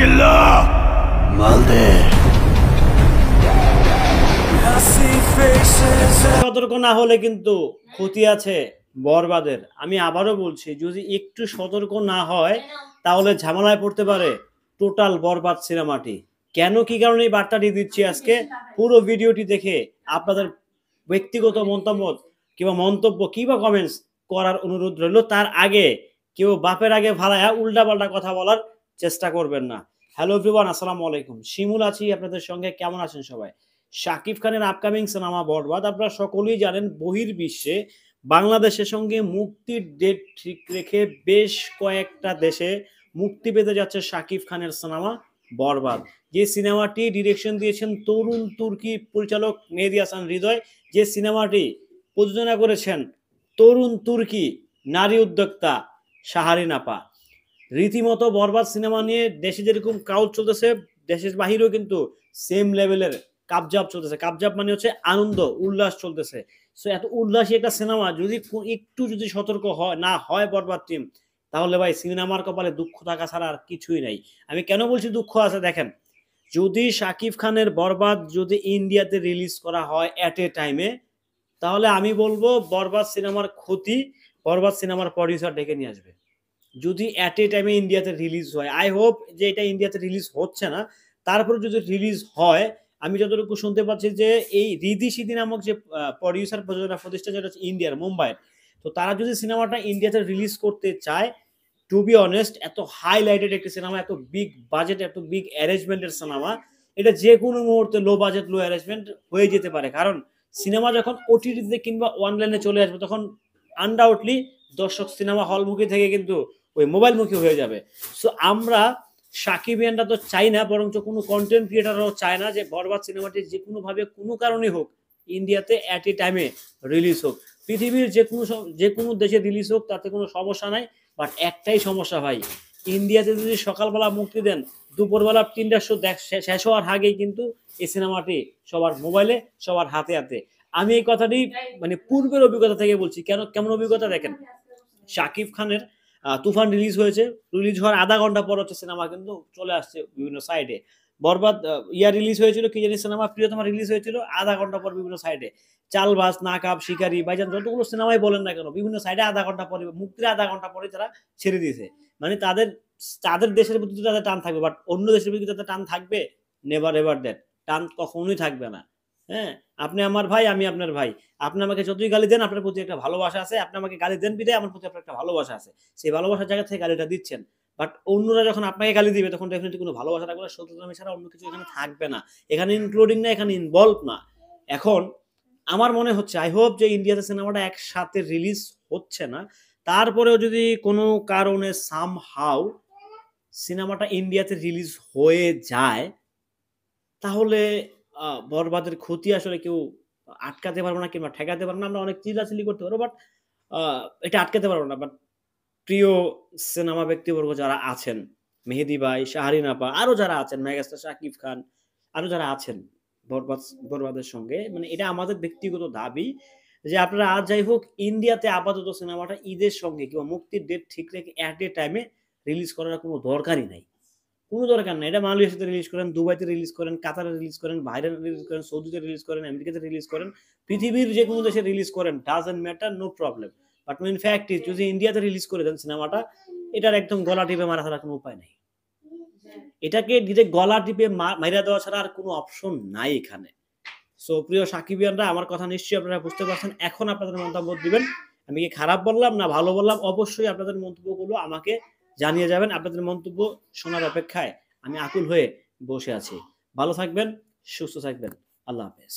চিল্লা মাল দে। সতর্ক না হলে কিন্তু ক্ষতি আছে বরবাদের। আমি আবারও বলছি, যদি একটু সতর্ক না হয় তাহলে ঝামেলায় পড়তে পারে টোটাল বরবাদ সিনেমাটি। কেন কি কারণে এই বার্তাটি দিচ্ছি আজকে, পুরো ভিডিওটি দেখে আপনাদের ব্যক্তিগত মতামত কিংবা মন্তব্য কিংবা কমেন্টস করার অনুরোধ রইল। তার আগে কেউ বাপের আগে ভাড়ায় উল্টা পাল্টা কথা বলার চেষ্টা করবেন না। হ্যালো এভরিওয়ান, আসসালামু আলাইকুম। শিমুল আছি আপনাদের সঙ্গে। কেমন আছেন সবাই? শাকিব খানের আপকামিং সিনেমা বরবাদ আপনারা সকলেই জানেন বহির্বিশ্বে বাংলাদেশের সঙ্গে মুক্তির ডেট ঠিক রেখে বেশ কয়েকটা দেশে মুক্তি পেতে যাচ্ছে শাকিব খানের সিনেমা বরবাদ। যে সিনেমাটি ডিরেকশন দিয়েছেন তরুণ তুর্কি পরিচালক মেহেদী হাসান হৃদয়, যে সিনেমাটি প্রযোজনা করেছেন তরুণ তুর্কি নারী উদ্যোক্তা শাহরিন আপা। রীতিমতো বরবাদ সিনেমা নিয়ে দেশে যেরকম ক্রাউড চলতেছে, দেশের বাহিরেও কিন্তু সেম লেভেলের কাবজাব চলতেছে। কাবজাব মানে হচ্ছে আনন্দ উল্লাস চলতেছে। সো এত উল্লাসী একটা সিনেমা যদি একটু যদি সতর্ক হয় না হয় বরবাদ টিম, তাহলে ভাই সিনেমার কপালে দুঃখ থাকা ছাড়া আর কিছুই নাই। আমি কেন বলছি দুঃখ আছে, দেখেন, যদি শাকিব খানের বরবাদ যদি ইন্ডিয়াতে রিলিজ করা হয় অ্যাট এ টাইমে, তাহলে আমি বলবো বরবাদ সিনেমার ক্ষতি বরবাদ সিনেমার প্রডিউসার ডেকে নিয়ে আসবে। যদি অ্যাট এ টাইমে ইন্ডিয়াতে রিলিজ হয়, আই হোপ যে এটা ইন্ডিয়াতে রিলিজ হচ্ছে না, তারপরে যদি রিলিজ হয়, আমি যতটুকু শুনতে পাচ্ছি যে এই রিদি সিদি নামক যে প্রডিউসার প্রযোজনা প্রতিষ্ঠান, যেটা হচ্ছে ইন্ডিয়ার মুম্বাইয়ের, তো তারা যদি সিনেমাটা ইন্ডিয়াতে রিলিজ করতে চায়, টু বি অনেস্ট, এত হাইলাইটেড একটি সিনেমা, এত বিগ বাজেট, এত বিগ অ্যারেঞ্জমেন্টের সিনেমা, এটা যে কোনো মুহূর্তে লো বাজেট লো অ্যারেঞ্জমেন্ট হয়ে যেতে পারে। কারণ সিনেমা যখন ওটিটিতে কিংবা অনলাইনে চলে আসবে, তখন আনডাউটলি দর্শক সিনেমা হলমুখী থেকে কিন্তু ওই মোবাইলমুখী হয়ে যাবে। সো আমরা সাকিবিয়ানরা তো চাই না, বরঞ্চ কোনো কন্টেন্ট ক্রিয়েটাররাও চায় না যে বরবাদ সিনেমাটি যে কোনোভাবে কোনো কারণে হোক ইন্ডিয়াতে অ্যাট এ টাইমে রিলিজ হোক। পৃথিবীর যে কোনো দেশে রিলিজ হোক, তাতে কোনো সমস্যা নাই। বাট একটাই সমস্যা ভাই, ইন্ডিয়াতে যদি সকালবেলা মুক্তি দেন, দুপুরবেলা ৩টার শো শেষ হওয়ার আগেই কিন্তু এই সিনেমাটি সবার মোবাইলে, সবার হাতে হাতে। আমি এই কথাটি মানে পূর্বের অভিজ্ঞতা থেকে বলছি। কেমন অভিজ্ঞতা দেখেন, শাকিব খানের তুফান রিলিজ হয়েছে, রিলিজ হওয়ার আধা ঘন্টা পর হচ্ছে সিনেমা কিন্তু চলে আসছে বিভিন্ন সাইডে। বরবাদ রিলিজ হয়েছিল, কি জানি সিনেমা প্রিয়তমা রিলিজ হয়েছিল, আধা ঘন্টা পর বিভিন্ন সাইডে। চালবাজ, নাকাব, শিকারি, ভাইজান, যতগুলো সিনেমাই বলেন না কেন, বিভিন্ন সাইডে আধা ঘন্টা পরে, মুক্তির আধা ঘন্টা পরে তারা ছেড়ে দিয়েছে। মানে তাদের তাদের দেশের প্রতি তাদের টান থাকবে, বাট অন্য দেশের প্রতি তাদের টান থাকবে নেভার এভার দ্যাট। টান কখনোই থাকবে না। হ্যাঁ, আপনি আমার ভাই, আমি আপনার ভাই। আপনি আমাকে যতই গালি দেন, আপনার প্রতি একটা ভালোবাসা আছে। আপনি আমাকে গালি দেন বিধায় আমার প্রতি আপনার একটা ভালোবাসা আছে। সেই ভালোবাসার জায়গা থেকে গালিটা দিচ্ছেন। বাট অন্যরা যখন আপনাকে গালি দিবে, তখন ডেফিনেটলি কোনো ভালোবাসা থাকবে না, শত্রুতা ছাড়া অন্য কিছু এখানে থাকবে না। এখানে ইনক্লুডিং না, এখানে ইনভলভ না। এখন আমার মনে হচ্ছে, আই হোপ যে ইন্ডিয়াতে সিনেমাটা একসাথে রিলিজ হচ্ছে না, তারপরেও যদি কোনো কারণে সামহাউ সিনেমাটা ইন্ডিয়াতে রিলিজ হয়ে যায়, তাহলে বরবাদের ক্ষতি আসলে কেউ আটকাতে পারবো না কিংবা ঠেকাতে পারবো না। আমরা অনেক চিল্লাচিল্লি করতে পারবো, বাট এটা আটকাতে পারবো না। বাট প্রিয় সিনেমা ব্যক্তিবর্গ যারা আছেন, মেহেদী ভাই, শাহরিন আপা, আরো যারা আছেন, মেগাস্টার শাকিব খান, আরো যারা আছেন বরবাদের সঙ্গে, মানে এটা আমাদের ব্যক্তিগত দাবি যে আপনারা আজ যাই হোক ইন্ডিয়াতে আপাতত সিনেমাটা ঈদের সঙ্গে কিংবা মুক্তির ডেট ঠিক রেখে অ্যাট এ টাইমে রিলিজ করার কোনো দরকারই নাই। কোনো দরকার নাই। এটা মালয়েশিয়াতে রিলিজ করেন, দুবাইতে রিলিজ করেন, কাতারে রিলিজ করেন, বাইরে রিলিজ করেন, সৌদিতে রিলিজ করেন, আমেরিকাতে রিলিজ করেন, পৃথিবীর যে কোনো দেশে রিলিজ করেন, doesn't matter, no problem. But main fact is, যদি ইন্ডিয়াতে রিলিজ করে দেন সিনেমাটা, এটার একদম গলা টিপে মারা ছাড়া কোনো উপায় নাই। এটাকে ডিরেক্ট গলা টিপে মাইরা দেওয়া ছাড়া আর কোনো অপশন নাই এখানে। সো প্রিয় সাকিবিয়ানরা, আমার কথা নিশ্চয়ই আপনারা বুঝতে পারছেন। এখন আপনাদের মন্তব্য দিবেন, আমি কি খারাপ বললাম না ভালো বললাম, অবশ্যই আপনাদের মন্তব্যগুলো আমাকে জানিয়ে যাবেন। আপনাদের মন্তব্য শোনার অপেক্ষায় আমি আকুল হয়ে বসে আছি। ভালো থাকবেন, সুস্থ থাকবেন। আল্লাহ হাফেজ।